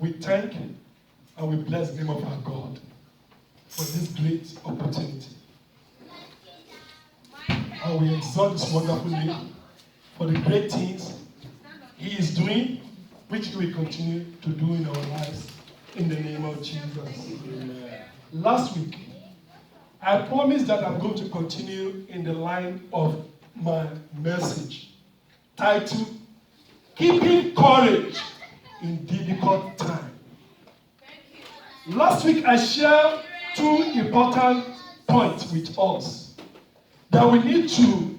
We thank and we bless the name of our God for this great opportunity. And we exalt His wonderful name for the great things He is doing, which He will continue to do in our lives, in the name of Jesus. Amen. Last week, I promised that I'm going to continue in the line of my message, titled, Keeping Courage in Difficult Times. Last week, I shared two important points with us that we need to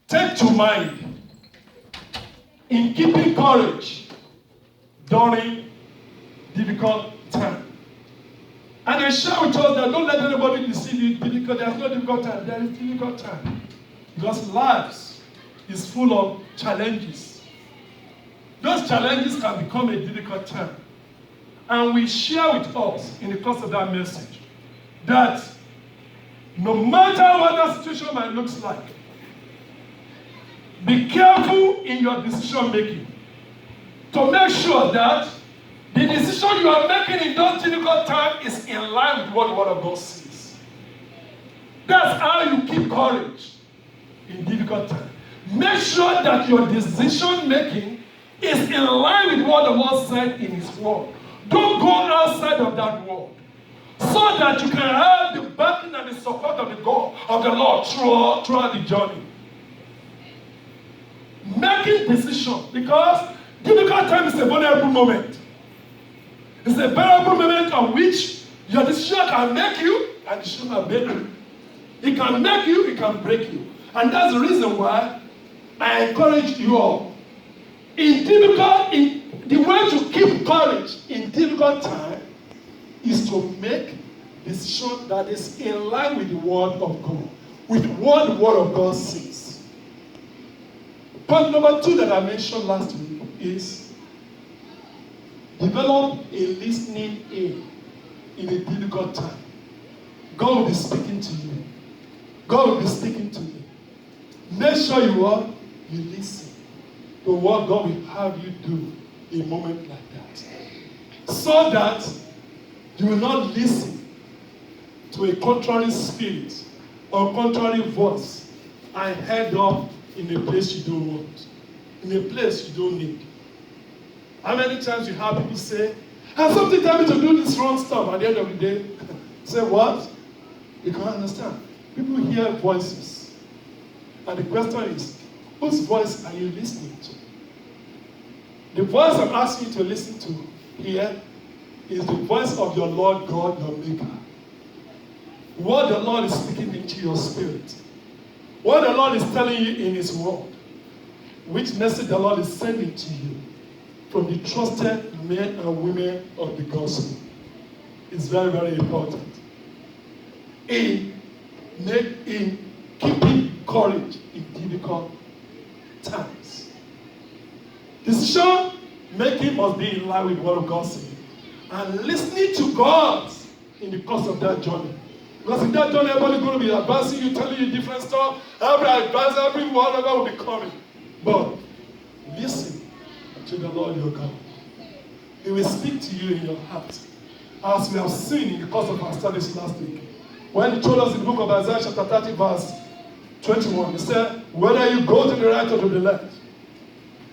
take to mind in keeping courage during difficult time. And I share with us that don't let anybody deceive you. Difficult, there's no difficult time. There is difficult time. Because life is full of challenges. Those challenges can become a difficult time. And we share with us in the course of that message that no matter what that situation might look like, be careful in your decision making to make sure that the decision you are making in those difficult times is in line with what the Word of God says. That's how you keep courage in difficult times. Make sure that your decision making is in line with what the Lord said in His Word. Don't go outside of that word, so that you can have the backing and the support of the God of the Lord throughout the journey. Making decisions, because difficult time is a vulnerable moment. It's a vulnerable moment on which your decision can make you and decision can break you. It can make you, it can break you. And that's the reason why I encourage you all. The way to keep courage in difficult time is to make decision that is in line with the Word of God, with what the Word of God says. Point number 2 that I mentioned last week is develop a listening ear in a difficult time. God will be speaking to you. God will be speaking to you. Make sure you listen to what God will have you do in a moment like that, so that you will not listen to a contrary spirit or contrary voice and head up in a place you don't want, in a place you don't need. How many times you have people say, "Has something tell me to do this wrong stuff?" At the end of the day, say what? You can't understand. People hear voices, and the question is, whose voice are you listening to? The voice I'm asking you to listen to here is the voice of your Lord God, your Maker. What the Lord is speaking into your spirit. What the Lord is telling you in His Word. Which message the Lord is sending to you from the trusted men and women of the gospel. It's very, very important. In keeping courage in difficult times. Decision making must be in line with what God says. And listening to God in the course of that journey. Because in that journey, everybody's going to be advancing you, telling you different stuff. Every advice, every whatever will be coming. But listen to the Lord your God. He will speak to you in your heart. As we have seen in the course of our studies last week. When He told us in the book of Isaiah chapter 30 verse 21, He said, whether you go to the right or to the left.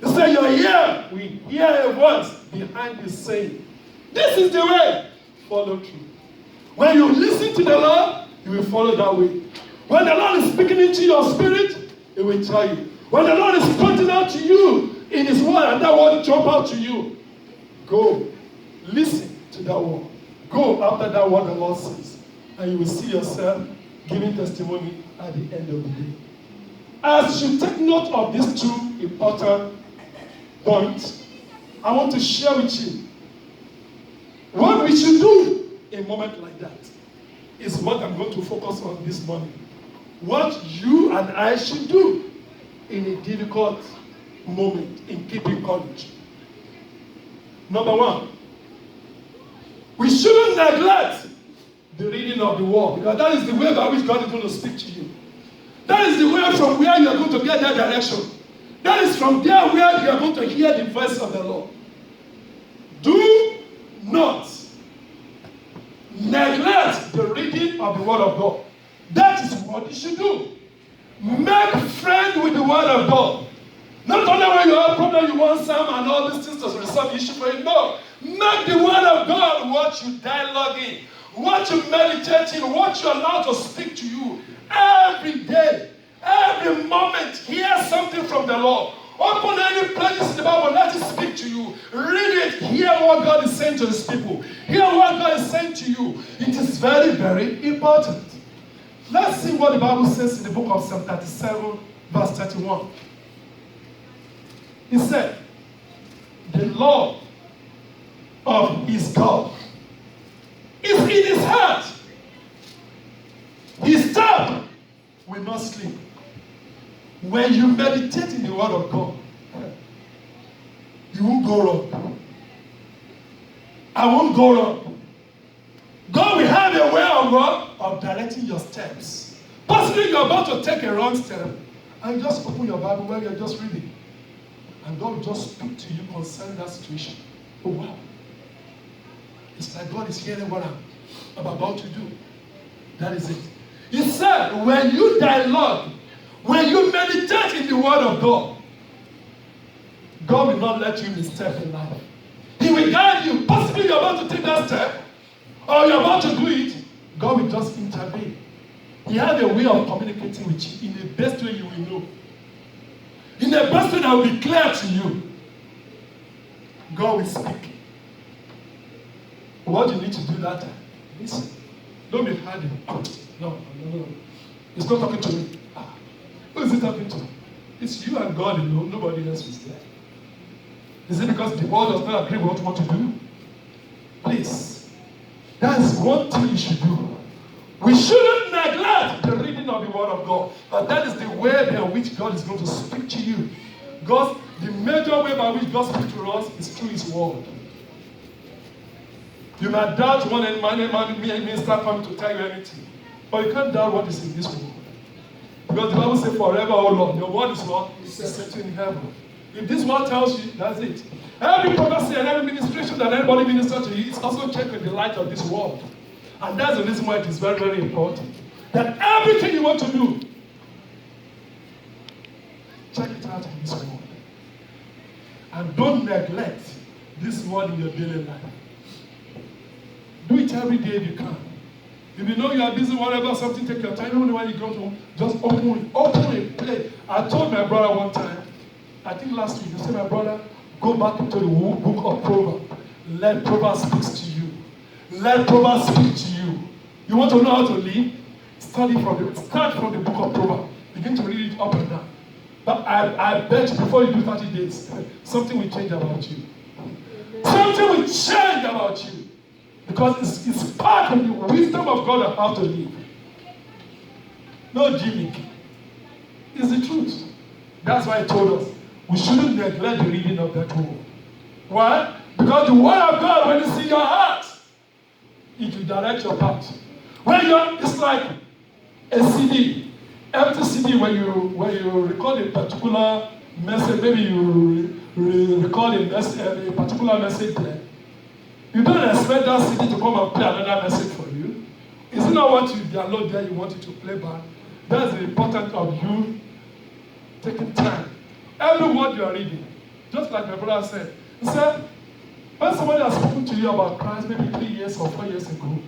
He said, your ear, we hear a voice behind you saying, this is the way, follow through. When you listen to the Lord, you will follow that way. When the Lord is speaking into your spirit, He will tell you. When the Lord is pointing out to you in His word and that word jump out to you, go, listen to that word. Go after that word the Lord says. And you will see yourself giving testimony at the end of the day. As you take note of these two important points, I want to share with you what we should do in a moment like that. Is what I'm going to focus on this morning. What you and I should do in a difficult moment in keeping courage. Number 1, we shouldn't neglect the reading of the word, because that is the way by which God is going to speak to you. That is the way from where you are going to get that direction. That is from there where you are going to hear the voice of the Lord. Do not neglect the reading of the Word of God. That is what you should do. Make friends with the Word of God. Not only when you have a problem, you want some and all these things to resolve the issue for you. No. Make the Word of God what you dialogue in, what you meditate in, what you allow to speak to you every day, every moment. Hear something from the Lord. Open any places in the Bible, let it speak to you. Read it, hear what God is saying to his people. Hear what God is saying to you. It is very, very important. Let's see what the Bible says in the book of Psalm 37, verse 31. He said, the Lord of his God is in his heart. His staff will not sleep. When you meditate in the Word of God, you won't go wrong. I won't go wrong. God will have a way of what? Of directing your steps. Possibly you're about to take a wrong step, and you just open your Bible where you're just reading. And God will just speak to you concerning that situation. Oh wow. It's like God is hearing what I'm about to do. That is it. He said, when you dialogue, when you meditate in the Word of God, God will not let you misstep in life. He will guide you. Possibly you're about to take that step, or you're about to do it, God will just intervene. He has a way of communicating with you in the best way you will know. In the best way that will be clear to you. God will speak. What you need to do that time? Listen. Don't be hiding. No. It's not talking to me. Who is it talking to? It's you and God alone. Nobody else is there. Is it because the world does not agree with what you want to do? Please. That's one thing you should do. We shouldn't neglect the reading of the Word of God. But that is the way by which God is going to speak to you. God, the major way by which God speaks to us is through His Word. You might doubt one minister coming to tell you anything. But you can't doubt what is in this world. Because the Bible says, forever, O Lord, your word is what? It's set in heaven. If this word tells you, that's it. Every prophecy and every ministration that anybody ministers to you is also checked with the light of this word. And that's the reason why it is very, very important. That everything you want to do, check it out in this word. And don't neglect this word in your daily life. Do it every day if you can. If you know you are busy, whatever, something, take your time. Even when you go to just open it, play. I told my brother one time, I think last week, I said, my brother, go back into the book of Proverbs. Let Proverbs speak to you. Let Proverbs speak to you. You want to know how to live? Start from the book of Proverbs. Begin to read it up and down. But I bet you before you do 30 days, something will change about you. Something will change about you. Because it's part of the wisdom of God of how to live. No gimmick. It's the truth. That's why I told us we shouldn't neglect the reading of that word. Why? Because the word of God, when it's in your heart, it will direct your path. It's like a CD, empty CD when you record a particular message, maybe you record a particular message there. You don't expect that CD to come and play another message for you. It's not what you download there you want it to play back. That's the importance of you taking time. Every word you are reading, just like my brother said, he said, when somebody has spoken to you about Christ maybe 3 years or 4 years ago,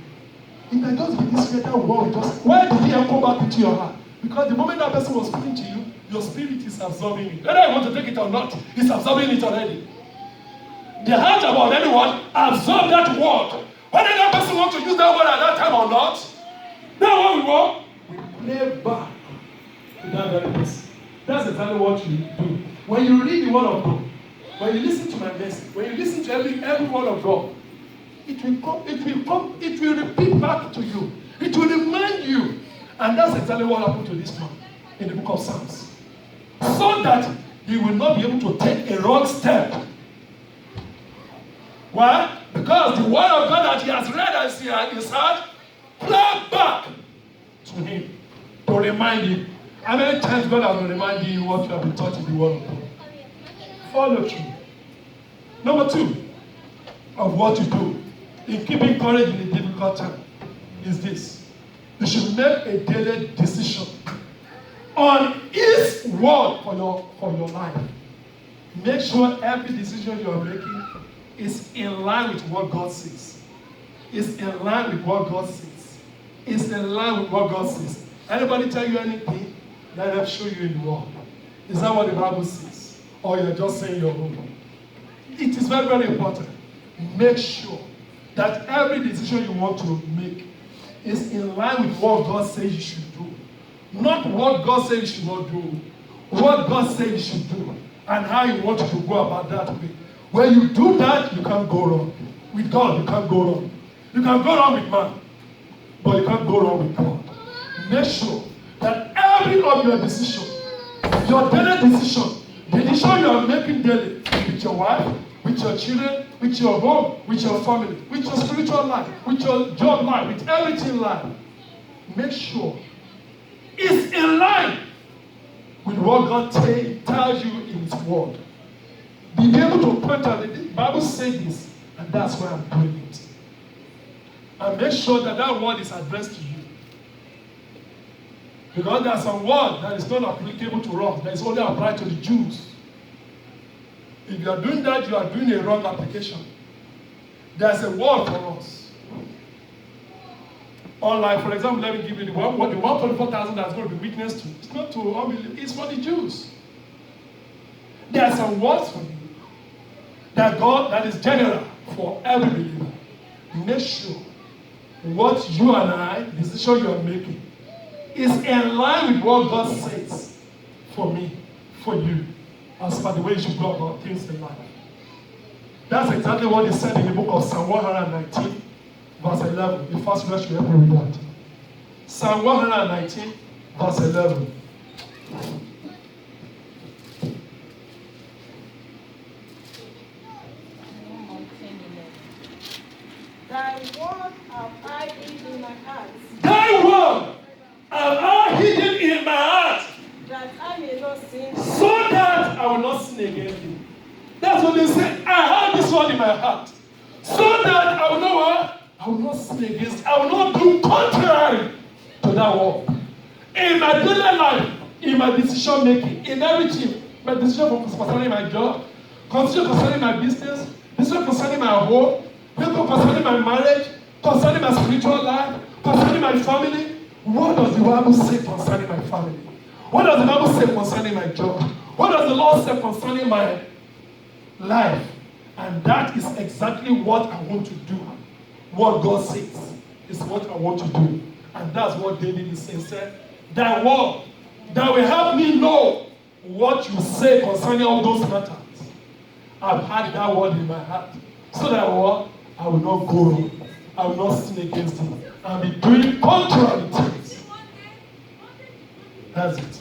it might just be this way, that word just, why did he come back into your heart? Because the moment that person was speaking to you, your spirit is absorbing it. Whether you want to take it or not, it's absorbing it already. The heart about anyone absorb that word. Whether that person wants to use that word at that time or not, that word we want, we play back to that very person. That's exactly what you do. When you read the word of God, when you listen to my message, when you listen to every word of God, it will repeat back to you. It will remind you. And that's exactly what happened to this man in the book of Psalms. So that he will not be able to take a wrong step. Why? Because the word of God that he has read as he had in his heart, plug back to him to remind him. How many times God has been reminding you what you have been taught in the word of God? Follow through. Number 2, of what you do in keeping courage in a difficult time is this. You should make a daily decision on His word for your life. Make sure every decision you are making is in line with what God says. Is in line with what God says. Is in line with what God says. Anybody tell you anything, let them show you in the word. Is that what the Bible says? Or you're just saying your own? It is very, very important. Make sure that every decision you want to make is in line with what God says you should do. Not what God says you should not do. What God says you should do. And how you want to go about that way. When you do that, you can't go wrong. With God, you can't go wrong. You can go wrong with man, but you can't go wrong with God. Make sure that every of your decision, your daily decision, the decision you are making daily with your wife, with your children, with your home, with your family, with your spiritual life, with your job life, with everything in life, make sure it's in line with what God tells you in His word. Be able to point out that the Bible says this, and that's why I'm doing it. And make sure that that word is addressed to you. Because there's some word that is not applicable to us, that is only applied to the Jews. If you are doing that, you are doing a wrong application. There's a word for us. Unlike, for example, let me give you the 144,000 that's going to be witnessed to. It's not to unbelievers, it's for the Jews. There are some words for you that is general for every believer. Make sure what you and I, the decision you are making, is in line with what God says for me, for you, as per the way you should go about things in life. That's exactly what He said in the book of Psalm 119, verse 11. The first verse you help me with that. Psalm 119, verse 11. Thy word have I hidden in my heart. Thy word have I hidden in my heart, that I may not sin. so that I will not sin against thee. That's what they say. I have this word in my heart, so that I will know what? I will not sin against. I will not do contrary to that word. In my daily life, in my decision making, in everything, my decision concerning my job, decision concerning my business, decision concerning my home, concerning my marriage, concerning my spiritual life, concerning my family. What does the Bible say concerning my family? What does the Bible say concerning my job? What does the Lord say concerning my life? And that is exactly what I want to do. What God says is what I want to do. And that's what David is saying. Said, thy word that will help me know what you say concerning all those matters. I've had that word in my heart. So that what? I will not go wrong. I will not sin against him. I'll be doing contrary things. That's it.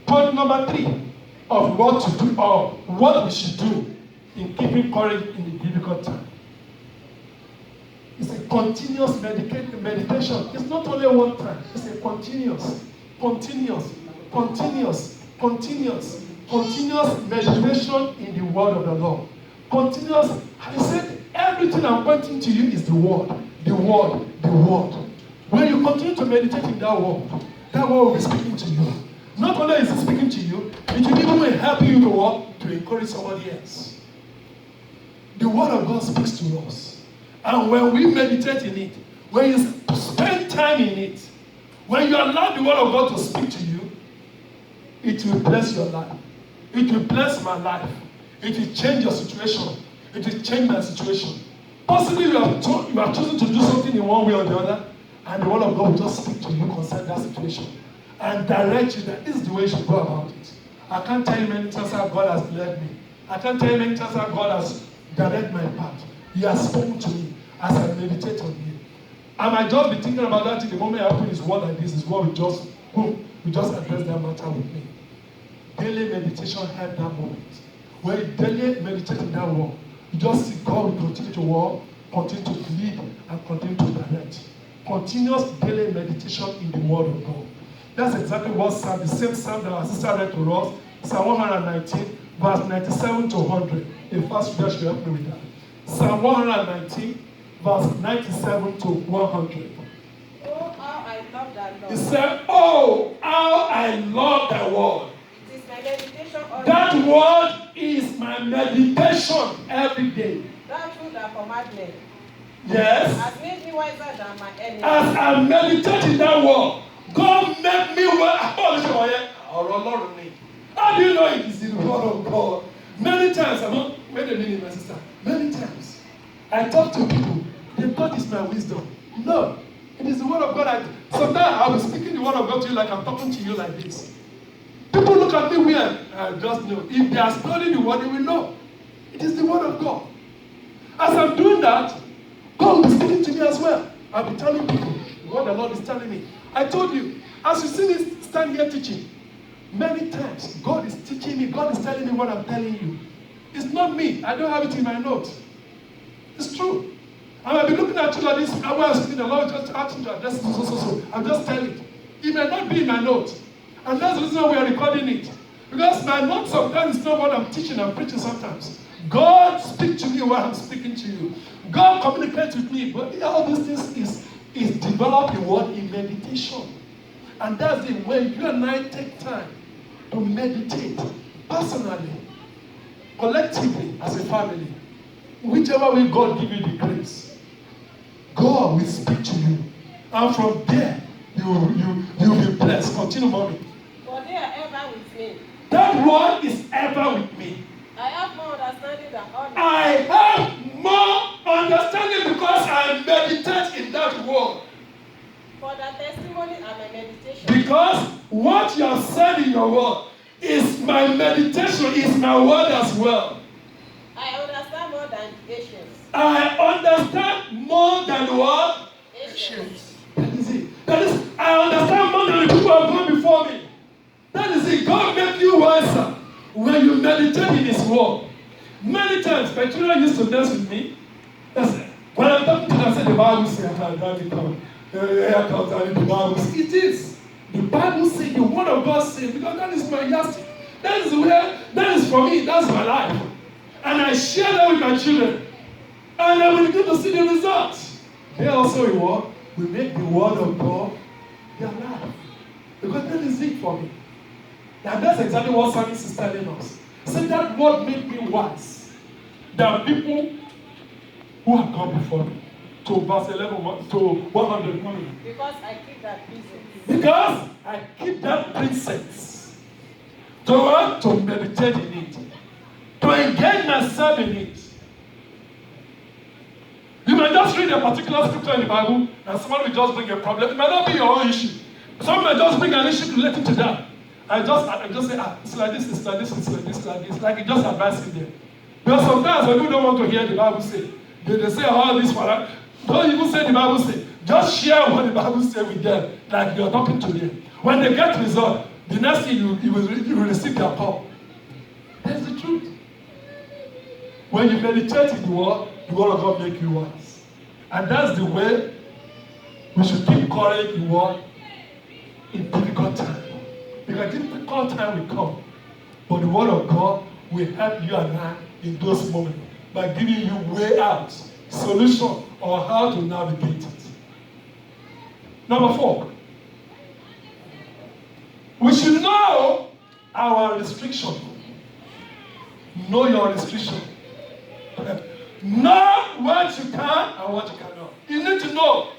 Point number 3 of what to do or what we should do in keeping courage in the difficult time. It's a continuous meditation. It's not only one time. It's a continuous meditation in the word of the Lord. Continuous. I said, everything I'm pointing to you is the word. The word. The word. When you continue to meditate in that word will be speaking to you. Not only is it speaking to you, it will even help you to what? To encourage somebody else. The word of God speaks to us. And when we meditate in it, when you spend time in it, when you allow the word of God to speak to you, it will bless your life. It will bless my life. It will change your situation. It will change my situation. Possibly you have chosen to do something in one way or the other, and the word of God will just speak to you concerning that situation and direct you that this is the way you should go about it. I can't tell you many times how God has led me. I can't tell you many times how God has directed my path. He has spoken to me as I meditate on Him. I might just be thinking about that in the moment I open His word like this. His word will just address that matter with me. Daily meditation help that moment. When you daily meditate in that word, you just see God will continue to walk, continue to lead, and continue to direct. Continuous daily meditation in the word of God. That's exactly what Psalm, the same Psalm that our sister read to us, Psalm 119, verse 97 to 100. The first verse will help me with that. Psalm 119, verse 97 to 100. Oh, how I love that He Lord. said, oh, how I love that word. It is my meditation all That day. word is my meditation every day. That truth that command me Yes. has made me wiser than my enemy. As I meditate in that word, God made me well. How do you know it is in the word of God? Many times, wait a minute, my sister. Many times, I talk to people. They thought it's my wisdom. No, it is the word of God. Sometimes I will speaking the word of God to you like I'm talking to you like this. People look at me weird. I just know. If they are studying the word, they will know. It is the word of God. As I'm doing that, God will be speaking to me as well. I'll be telling people what the Lord is telling me. I told you, as you see me stand here teaching, many times God is teaching me, God is telling me what I'm telling you. It's not me. I don't have it in my notes. It's true. I might be looking at you like this, and when I'm speaking, the Lord just asking to address it, so. I'm just telling it. It may not be in my notes. And that's the reason why we are recording it. Because my notes sometimes is not what I'm teaching and preaching sometimes. God speaks to me while I'm speaking to you. God communicates with me. But all these things is developing what in meditation. And that's it. When you and I take time to meditate personally, collectively, as a family, whichever way God give you the grace, God will speak to you. And from there, you'll be blessed. Continue, mommy. For they are ever with me. That word is ever with me. I have more understanding than others. I have more understanding because I meditate in that word. For the testimony and my meditation. Because what you have said in your word is my meditation, is my word as well. I understand more than Asians. I understand more than what? Asians. That is it. That is, I understand more than the people who have gone before me. That is it. God make you wiser when you meditate in His word. Many times, my children used to dance with me. When I'm talking to them, I say the Bible says, Daddy, come. Here comes Daddy, the Bible says. It is. The Bible says, the word of God says, because that is my yardstick. That is for me, that's my life. And I share that with my children. And I will begin to see the results. They also will make the word of God their life. Because that is it for me. And that's exactly what Psalmist is telling us. Say that word made me wise. There are people who have gone before me. To verse 11, to 100. Because I keep that precept. Because I keep that precept. To meditate in it. To engage myself in it. You may just read a particular scripture in the Bible and someone will just bring a problem. It might not be your own issue. Someone may just bring an issue relating to that. I just say, it's like this, it's like this, it's like this, it's like this. Like it just advises them. Because sometimes when people don't want to hear the Bible say, they say all this for that. Don't even say the Bible say. Just share what the Bible say with them, like you're talking to them. When they get result, the next thing you will receive their call. That's the truth. When you meditate in the word of God make you wise. And that's the way we should keep courage in word in difficult time. Because difficult time will come. But the word of God will help you and I in those moments by giving you way out, solution, or how to navigate it. Number 4. We should know our restriction. Know your restriction. Know what you can and what you cannot. You need to know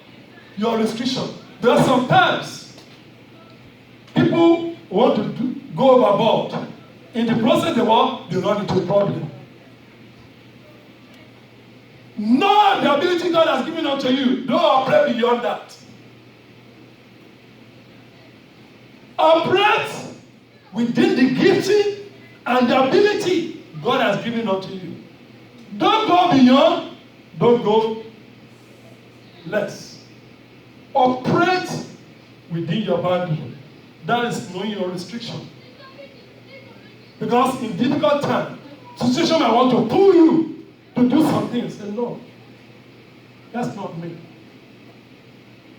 your restriction. There are sometimes people want to go overboard. In the process they run into a problem. Know the ability God has given unto you. Don't operate beyond that. Operate within the gifting and the ability God has given unto you. Don't go beyond, don't go less. Operate within your boundary. That is knowing your restriction. Because in difficult time, situation might want to pull you to do some things. And no, that's not me.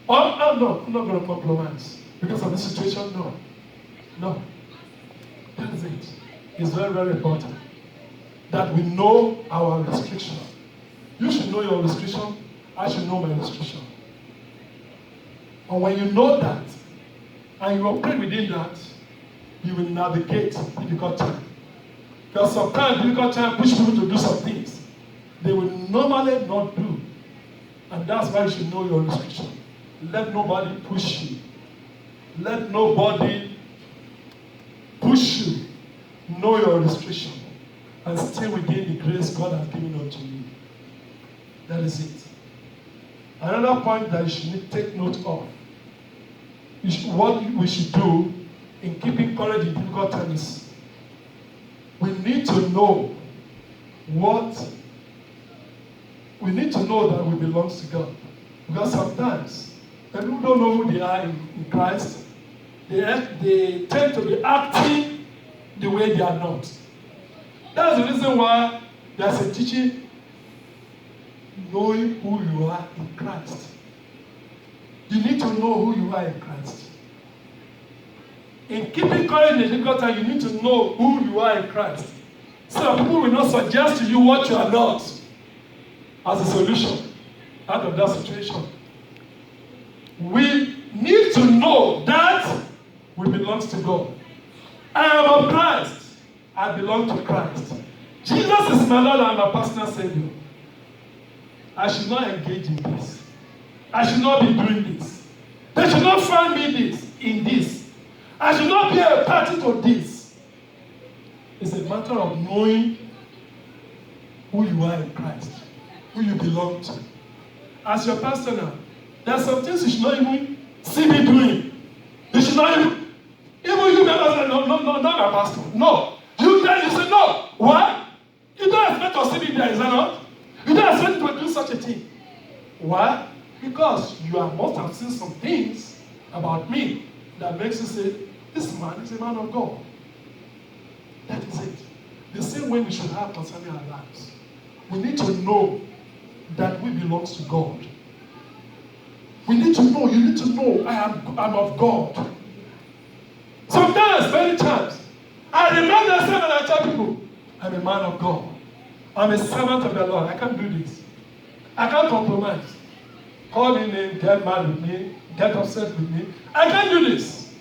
Or I'm not going to compromise because of the situation. No. That is it. It's very, very important that we know our restriction. You should know your restriction. I should know my restriction. And when you know that, and you operate within that, you will navigate difficult time. Because sometimes difficult time push people to do some things they will normally not do. And that's why you should know your restriction. Let nobody push you. Let nobody push you. Know your restriction. And stay within the grace God has given unto you. That is it. Another point that you should take note of. What we should do in keeping courage in difficult times, we need to know that we belong to God. Because sometimes people don't know who they are in Christ. They tend to be acting the way they are not. That's the reason why there's a teaching, knowing who you are in Christ. You need to know who you are in Christ. In keeping courage in the difficult time, you need to know who you are in Christ. So people will not suggest to you what you are not as a solution out of that situation. We need to know that we belong to God. I am of Christ. I belong to Christ. Jesus is my Lord and my personal Savior. I should not engage in this. I should not be doing this. They should not find me in this. I should not be a party to this. It's a matter of knowing who you are in Christ, who you belong to. As your pastor now, there are some things you should not even see me doing. You should not even you never say, no, not my pastor. No. You say, no. Why? You don't expect to see me there, is that not? You don't expect to do such a thing. Why? Because you must have seen some things about me that makes you say, this man is a man of God. That is it. The same way we should have concerning our lives. We need to know that we belong to God. We need to know, you need to know, I'm of God. Sometimes, many times, I remind myself and I tell people, I'm a man of God. I'm a servant of the Lord. I can't do this. I can't compromise. Call me name, get mad with me, get upset with me. I can't do this.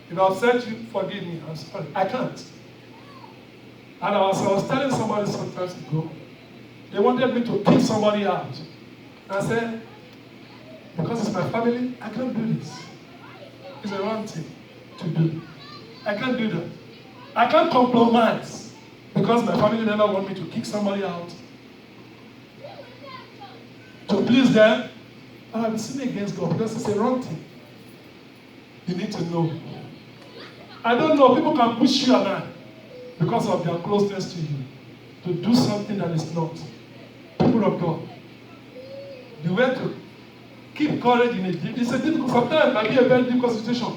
If I upset you, forgive me. I'm sorry. I can't. And I was telling somebody some time ago, they wanted me to kick somebody out. I said, because it's my family, I can't do this. It's a wrong thing to do. I can't do that. I can't compromise because my family never want me to kick somebody out. To please them, I'm sinning against God because it's a wrong thing. You need to know. I don't know, people can push you and I because of their closeness to you to do something that is not. People of God, the way to keep courage in it's a difficult, sometimes it might be a very difficult situation.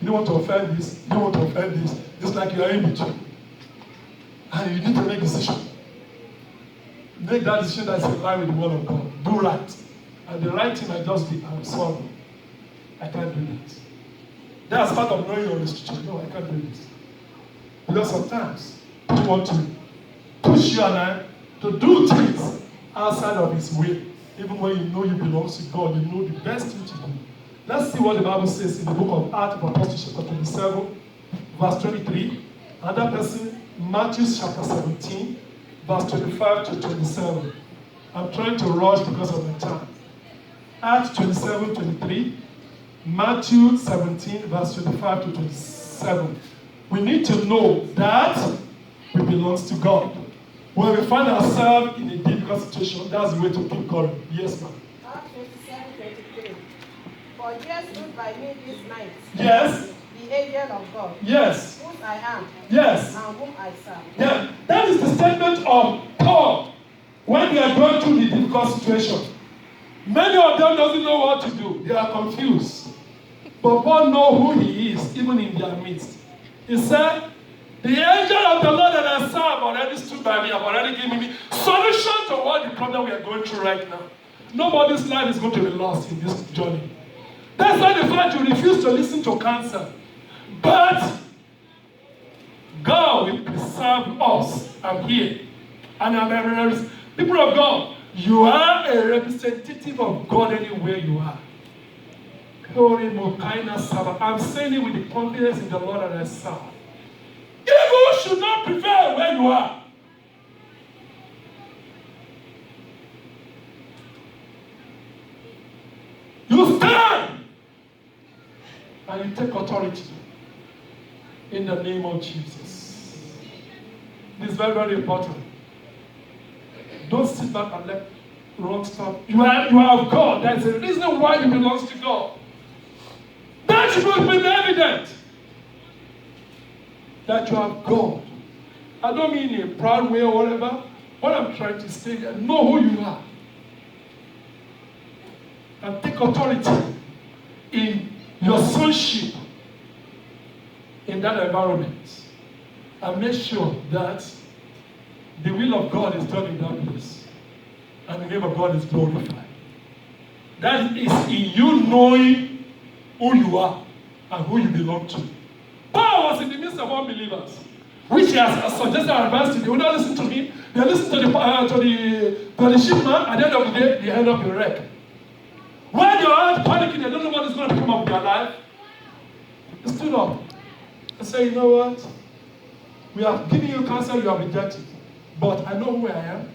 You don't want to offend this, you don't want to offend this. It's like you are in between. And you need to make a decision. Make that decision that's in line with the word of God. Do right. And the right thing I just did, I'm sorry. I can't do that. That's part of knowing your restriction. No, I can't do this. Because sometimes you want to push you and I to do things outside of His will. Even when you know you belong to God, you know the best thing to do. Let's see what the Bible says in the book of Acts of Apostles, chapter 27, verse 23. Another person, Matthew chapter 17, verse 25 to 27. I'm trying to rush because of my time. Acts 27, 23. Matthew 17, verse 25 to 27. We need to know that we belong to God. When we find ourselves in a difficult situation, that's the way to keep courage. Yes, ma'am. Acts 27, 23. For Jesus stood by me this night. Yes. The angel of God. Yes. Whom I am. Yes. And whom I serve. Yeah. That is the statement of Paul when they are going through the difficult situation. Many of them doesn't know what to do. They are confused. But Paul knows who he is, even in their midst. He said, the angel of the Lord that I serve already stood by me, have already given me solution to what the problem we are going through right now. Nobody's life is going to be lost in this journey. That's why the fact you refuse to listen to counsel. But God will preserve us. I'm here. And I'm people of God, You are a representative of God anywhere you are. I'm saying it with the confidence in the Lord that I serve. Evil should not prevail where you are. You stand and you take authority in the name of Jesus. This is very, very important. Don't sit back and let wrong stuff. You are of God. That's the reason why you belong to God. That should be evident that you are God. I don't mean in a proud way or whatever. What I'm trying to say is know who you are. And take authority in your sonship in that environment. And make sure that the will of God is done in that place. And the name of God is glorified. That is in you knowing who you are and who you belong to. Paul was in the midst of unbelievers, which he has suggested advice to. They would not listen to him. They listen to the shipman. At the end of the day, they end up in wreck. When they are panicking, they don't know what is going to come up with their life. They stood up and said, you know what? We have given you counsel, you have rejected. But I know who I am.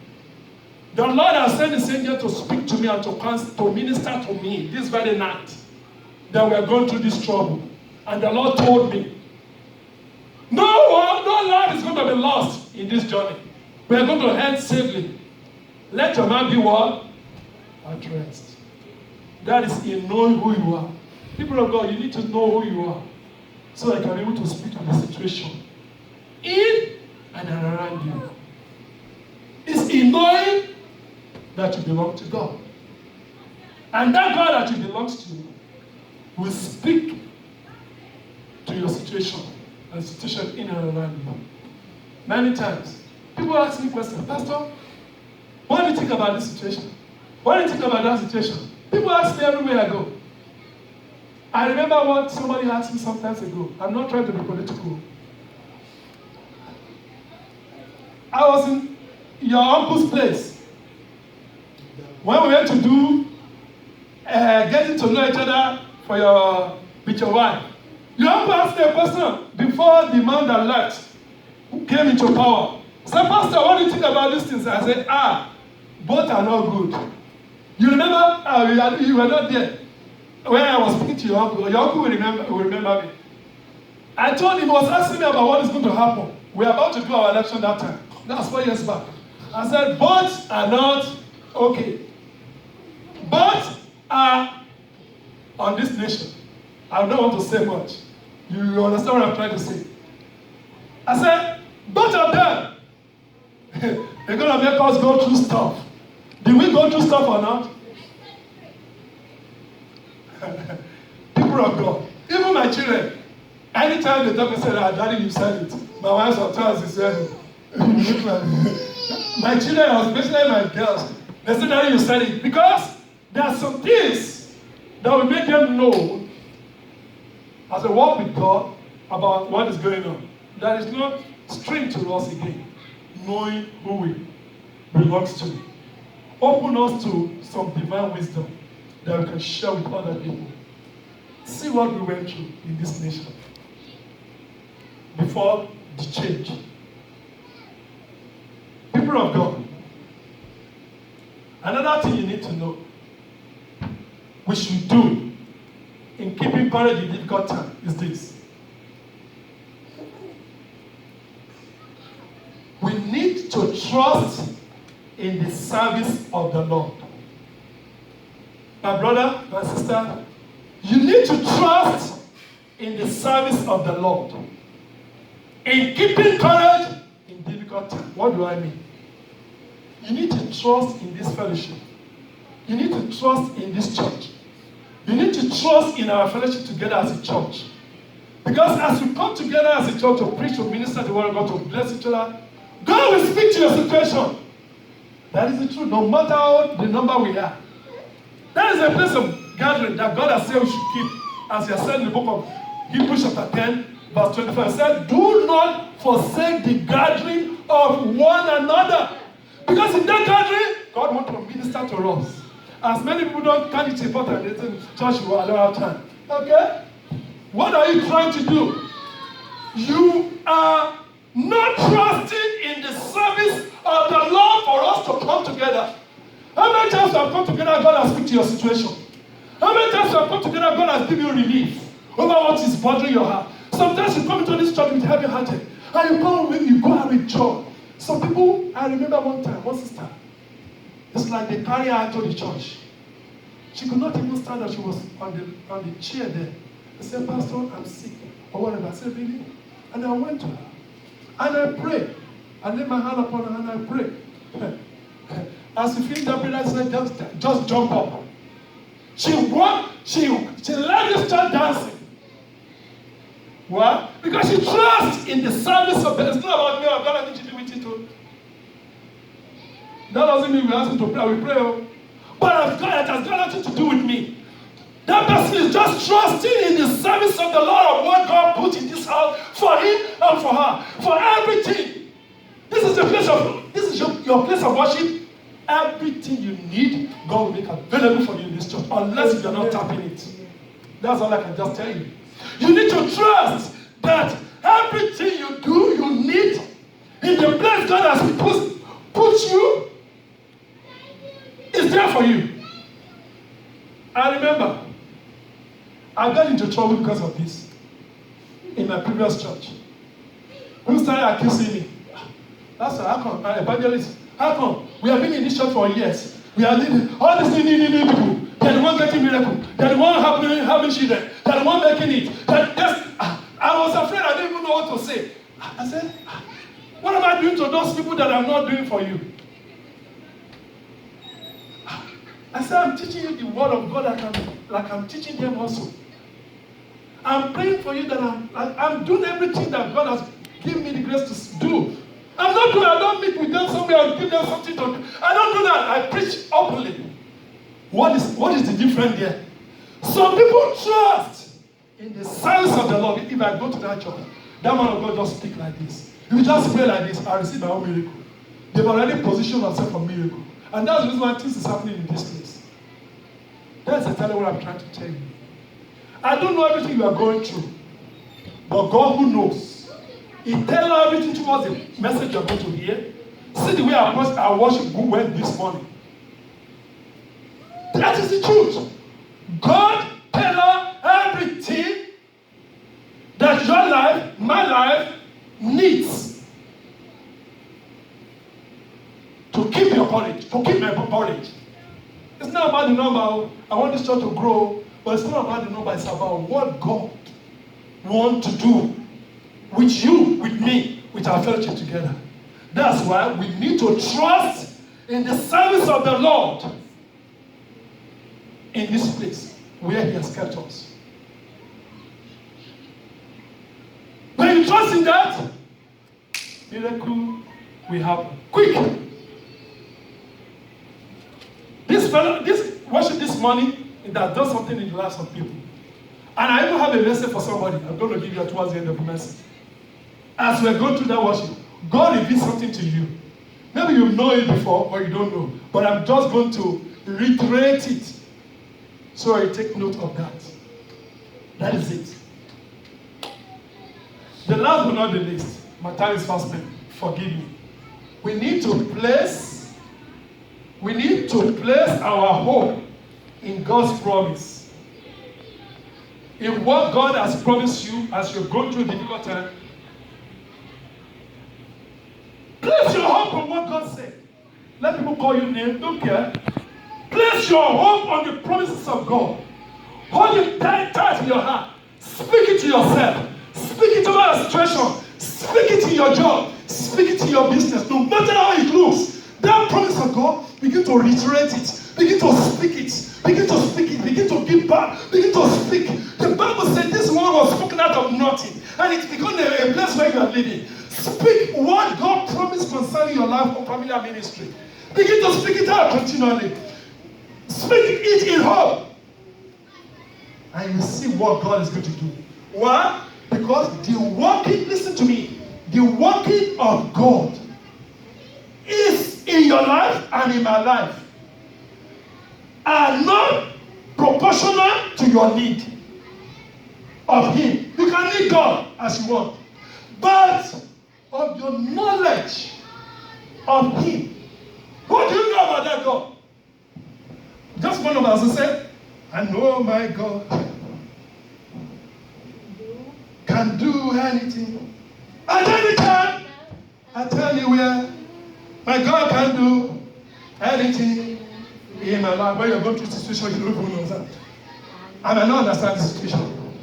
The Lord has sent his angel to speak to me and to minister to me this very night that we are going through this trouble. And the Lord told me, no life is going to be lost in this journey. We are going to end safely. Let your man be what? At rest. That is in knowing who you are. People of God, you need to know who you are so that you can be able to speak to the situation in and around you. It's in knowing that you belong to God. And that God that you belong to will speak to your situation and situation in and around you. Many times, people ask me questions, Pastor, what do you think about this situation? What do you think about that situation? People ask me everywhere I go. I remember what somebody asked me some time ago. I'm not trying to be political. I was in your uncle's place when we went to do getting to know each other with your wife. Your uncle asked me a question before the man that left came into power. He said, Pastor, what do you think about these things? I said, both are not good. You remember? You were not there when I was speaking to your uncle. Your uncle will remember me. I told him, he was asking me about what is going to happen. We are about to do our election that time. That's 4 years back. I said, both are not okay. Both are on this nation. I don't want to say much. You understand what I'm trying to say? I said, both of them, they're going to make us go through stuff. Did we go through stuff or not? People of God, even my children, anytime they talk and say, Daddy, you said it. My wife sometimes is saying, my children, especially my girls, they say, Daddy, you said it. Because there are some things that will make them know, as they walk with God, about what is going on. That is not strange to us again, knowing who we belong to. Open us to some divine wisdom that we can share with other people. See what we went through in this nation before the change. People of God, another thing you need to know, we should do in keeping courage in difficult time is this. We need to trust in the service of the Lord. My brother, my sister, you need to trust in the service of the Lord. In keeping courage in difficult times. What do I mean? You need to trust in this fellowship. You need to trust in this church. You need to trust in our fellowship together as a church. Because as we come together as a church to preach, to minister the word of God, to bless each other, God will speak to your situation. That is the truth, no matter how the number we are. That is a place of gathering that God has said we should keep. As he has said in the book of Hebrews chapter 10, verse 25, said, do not forsake the gathering of one another. Because in that gathering, God wants to minister to us. As many people can't it's important, they think church will allow time. Okay? What are you trying to do? You are not trusting in the service of the Lord for us to come together. How many times you have come together, God has speak to your situation? How many times you have come together, God has given you relief over what is bothering your heart? Sometimes you come into this church with heavy hearted, and you go out with joy. Some people, I remember one time, one sister, it's like they carry her to the church. She could not even stand up. She was on the chair there. I said, Pastor, I'm sick. Or whatever. I said, really? And I went to her. And I prayed. I laid my hand upon her and I prayed. As she finished that prayer, I said, just jump up. She led this child dancing. Why? Because she trusts in the service of God. It's not about me. I've got nothing to do with it too. That doesn't mean we ask him to pray. We pray. But it has got nothing to do with me. That person is just trusting in the service of the Lord of what God put in this house for him and for her. For everything. This is your place of worship. Everything you need, God will make available for you in this church. Unless you're not tapping it. That's all I can just tell you. You need to trust that everything you do, you need in the place God has put you is there for you. I remember I got into trouble because of this in my previous church. Who started accusing me? That's how come, evangelist. How come? We have been in this church for years. We are leading all these new people. They're the one getting miracle. They're the one having children. They're the one making it. I was afraid. I didn't even know what to say. I said, what am I doing to those people that I'm not doing for you? I said, I'm teaching you the word of God like I'm teaching them also. I'm praying for you that I'm doing everything that God has given me the grace to do. I don't meet with them somewhere and give them something to do. I don't do that. I preach openly. What is the difference there? Some people trust in the service of the Lord. If I go to that church, that man of God just speak like this. You just pray like this, I receive my own miracle. They've already positioned themselves for miracle. And that's the reason why things is happening in this place. That's exactly what I'm trying to tell you. I don't know everything you are going through. But God who knows, He tells everything towards the message you're going to hear. See the way our worship went this morning. That is the truth. God tells everything that your life, my life, needs to keep your courage, to keep my courage. It's not about the number. I want this church to grow, but it's not about the number. It's about what God wants to do with you, with me, with our fellowship together. That's why we need to trust in the service of the Lord in this place where He has kept us. When you trust in that, miracle will happen. Quick! This worship this morning, that does something in the lives of people. And I even have a message for somebody. I'm going to give you towards the end of the message. As we're going through that worship, God reveals something to you. Maybe you know it before or you don't know. But I'm just going to reiterate it so you take note of that. That is it. The last but not the least, my time is fast spent. Forgive me. We need to place our hope in God's promise. In what God has promised you as you're going through a difficult time. Place your hope on what God said. Let people call you names, don't care. Place your hope on the promises of God. Hold it tight in your heart. Speak it to yourself. Speak it over your situation. Speak it to your job. Speak it to your business. No matter how it looks. That promise of God, begin to reiterate it. Begin to speak it. Begin to speak it. Begin to give back. Begin to speak. The Bible said this word was spoken out of nothing. And it's become a place where you are living. Speak what God promised concerning your life or family ministry. Begin to speak it out continually. Speak it in hope. And you see what God is going to do. Why? Because listen to me, the working of God is in your life and in my life are not proportional to your need of Him. You can need God as you want, but of your knowledge of Him. What do you know about that God? Just one of us said, I know my God can do anything. At any time, at anywhere, my God can do anything in my life. When you're going through a situation, you don't even know that. I may not understand the situation.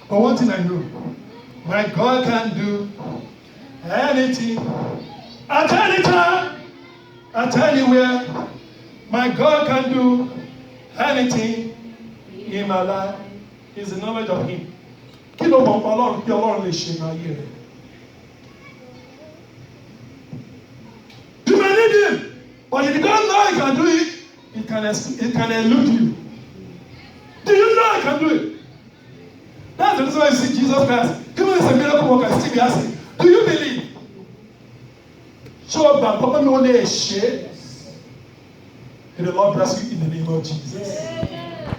But one thing I know, my God can do anything, at any time, at anywhere. My God can do anything in my life. Is the knowledge of Him. Kí ló mọ̀ Ọlọ́run bí Ọlọ́run lè ṣe ní ayé rẹ̀? You may need Him, but if you don't know He can do it, it can elude you. Do you know He can do it? That's the reason why you see Jesus Christ. Even as a miracle worker, still be asking, do you believe? So, Papa, me only a share. May the Lord bless you in the name of Jesus.